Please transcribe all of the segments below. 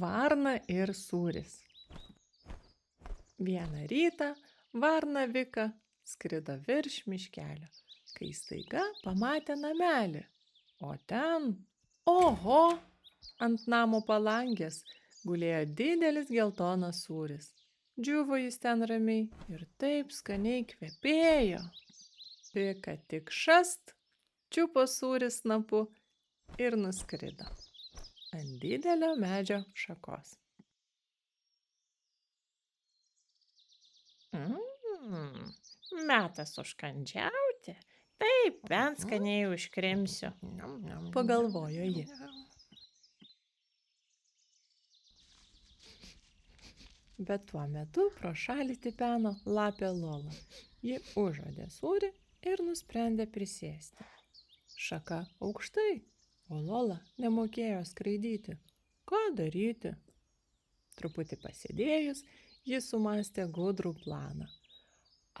Varna ir sūris. Vieną rytą varna Vika skrido virš miškelio, kai staiga pamatė namelį. O ten, oho, ant namo palangės gulėjo didelis geltonas sūris. Džiuvo jis ten ramiai ir taip skaniai kvepėjo. Vika tik šast, čiupo sūrį snapu ir nuskrido ant didelio medžio šakos. Metas užkandžiauti, taip bent skaniai užkrimsiu. Pagalvojo ji. Bet tuo metu pro šalį tipeno lapė Lola. Ji užuodė sūrį ir nusprendė prisėsti. Šaka aukštai, o Lola nemokėjo skraidyti. Ką daryti? Truputį pasėdėjus, ji sumastė gudrų planą.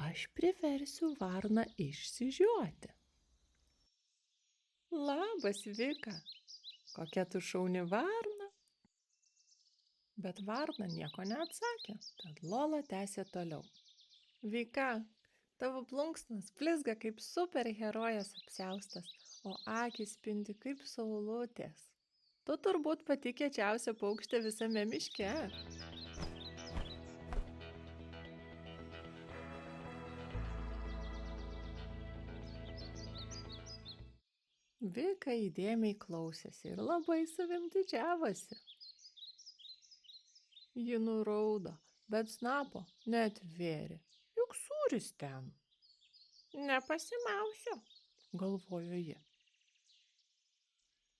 Aš priversiu varną išsižioti. Labas, Vika. Kokia tu šauni varna? Bet varna nieko neatsakė, tad Lola tęsė toliau. Vika, tavo plunksnos blizga kaip superherojės apsiaustas, o akys spindi kaip saulutės. Tu turbūt pati kiečiausia paukštė visame miške. Vika įdėmiai klausėsi ir labai savim didžiavosi. Ji nuraudo, bet snapo neatvėrė. Juk sūris ten. Nepasimausiu. Galvojo ji.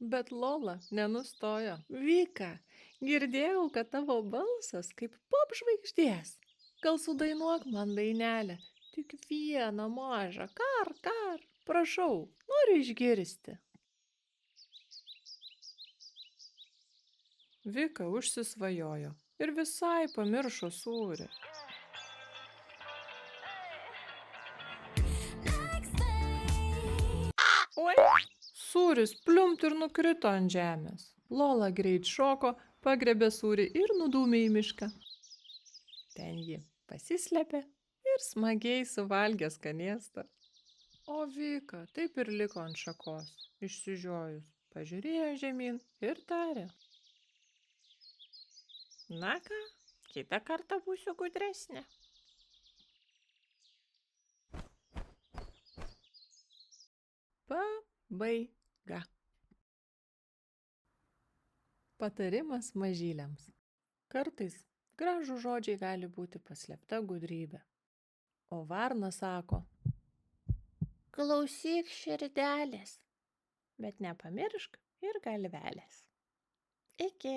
Bet Lola nenustojo. Vika, girdėjau, kad tavo balsas kaip pop žvaigždės. Gal sudainuok man dainelę, tik vieną mažą, kar. Prašau, noriu išgirsti. Vika užsisvajojo ir visai pamiršo sūrį. Oi, Sūris pliumpt ir nukrito ant žemės. Lola greit šoko, pagrebė sūrį ir nudūmė į mišką. Ten ji pasislėpė ir smagiai suvalgė skanėstą. O Vika taip ir liko ant šakos, išsižiojus, pažiūrėjo žemyn ir tarė. na ką, kitą kartą būsiu gudresnė. Pabaiga. Patarimas mažyliams. Kartais gražūs žodžiai gali būti paslėpta gudrybė. O varna sako, Klausyk širdelės, bet nepamiršk ir galvelės. Iki.